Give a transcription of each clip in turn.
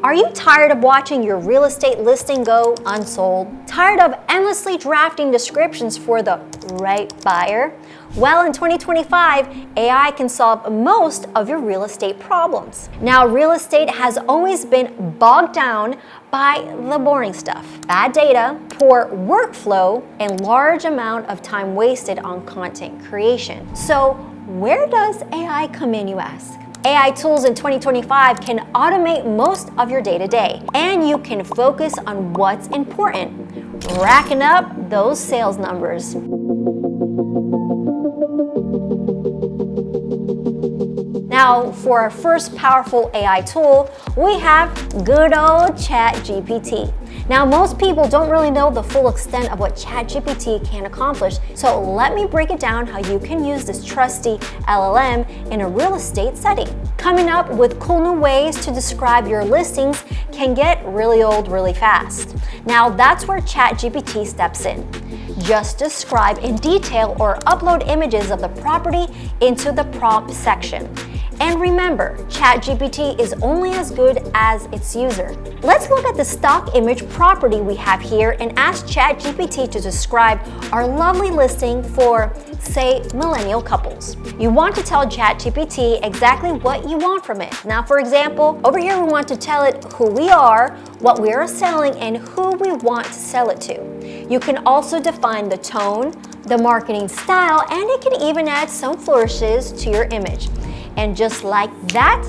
Are you tired of watching your real estate listing go unsold? Tired of endlessly drafting descriptions for the right buyer? Well, in 2025, AI can solve most of your real estate problems. Now, real estate has always been bogged down by the boring stuff. Bad data, poor workflow, and large amount of time wasted on content creation. So, where does AI come in, you ask? AI tools in 2025 can automate most of your day-to-day, and you can focus on what's important, racking up those sales numbers. Now, for our first powerful AI tool, we have good old ChatGPT. Now, most people don't really know the full extent of what ChatGPT can accomplish, so let me break it down how you can use this trusty LLM in a real estate setting. Coming up with cool new ways to describe your listings can get really old really fast. Now, that's where ChatGPT steps in. Just describe in detail or upload images of the property into the prompt section. And remember, ChatGPT is only as good as its user. Let's look at the stock image property we have here and ask ChatGPT to describe our lovely listing for, say, millennial couples. You want to tell ChatGPT exactly what you want from it. Now, for example, over here we want to tell it who we are, what we are selling, and who we want to sell it to. You can also define the tone, the marketing style, and it can even add some flourishes to your image. And just like that,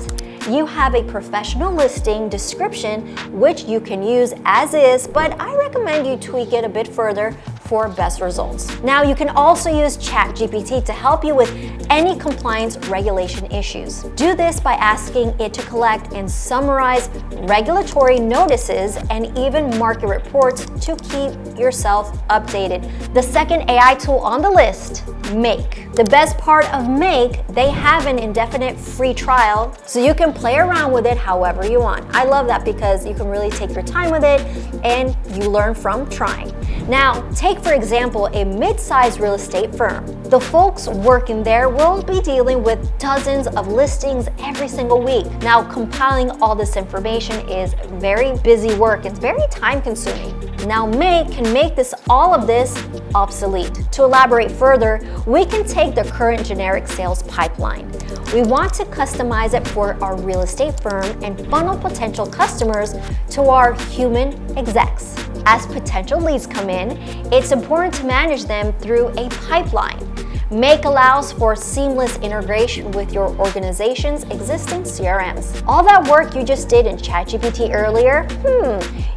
you have a professional listing description which you can use as is, but I recommend you tweak it a bit further for best results. Now, you can also use ChatGPT to help you with any compliance regulation issues. Do this by asking it to collect and summarize regulatory notices and even market reports to keep yourself updated. The second AI tool on the list, Make. The best part of Make, they have an indefinite free trial, so you can play around with it however you want. I love that because you can really take your time with it and you learn from trying. Now, take for example a mid-sized real estate firm. The folks working there will be dealing with dozens of listings every single week. Now, compiling all this information is very busy work. It's very time consuming. Now, Make can make all of this obsolete. To elaborate further, we can take the current generic sales pipeline. We want to customize it for our real estate firm and funnel potential customers to our human execs. As potential leads come in, it's important to manage them through a pipeline. Make allows for seamless integration with your organization's existing CRMs. All that work you just did in ChatGPT earlier,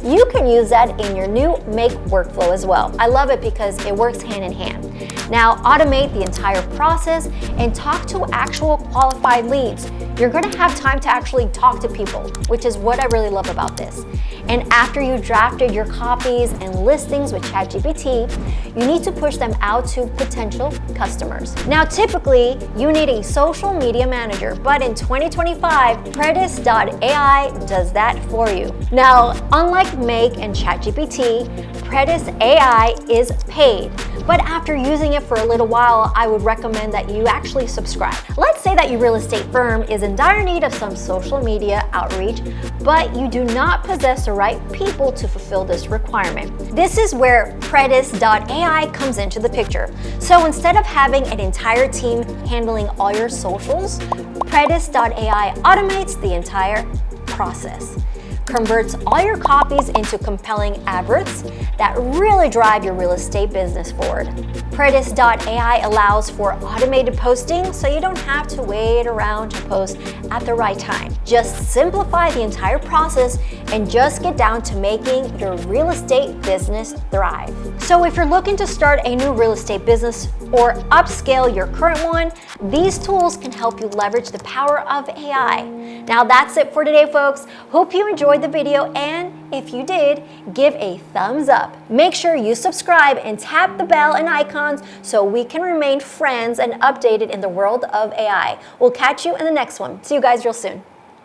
you can use that in your new Make workflow as well. I love it because it works hand in hand. Now, automate the entire process and talk to actual qualified leads. You're going to have time to actually talk to people, which is what I really love about this. And after you drafted your copies and listings with ChatGPT, you need to push them out to potential customers. Now, typically, you need a social media manager, but in 2025, Predis.ai does that for you. Now, unlike Make and ChatGPT, Predis.ai is paid. But after using it for a little while, I would recommend that you actually subscribe. Let's say that your real estate firm is in dire need of some social media outreach, but you do not possess the right people to fulfill this requirement. This is where Predis.ai comes into the picture. So instead of having an entire team handling all your socials, Predis.ai automates the entire process. Converts all your copies into compelling adverts that really drive your real estate business forward. Predis.ai allows for automated posting, so you don't have to wait around to post at the right time. Just simplify the entire process and just get down to making your real estate business thrive. So if you're looking to start a new real estate business or upscale your current one, these tools can help you leverage the power of AI. Now, that's it for today, folks. Hope you enjoyed the video, and if you did, give a thumbs up. Make sure you subscribe and tap the bell and icons so we can remain friends and updated in the world of AI. We'll catch you in the next one. See you guys real soon.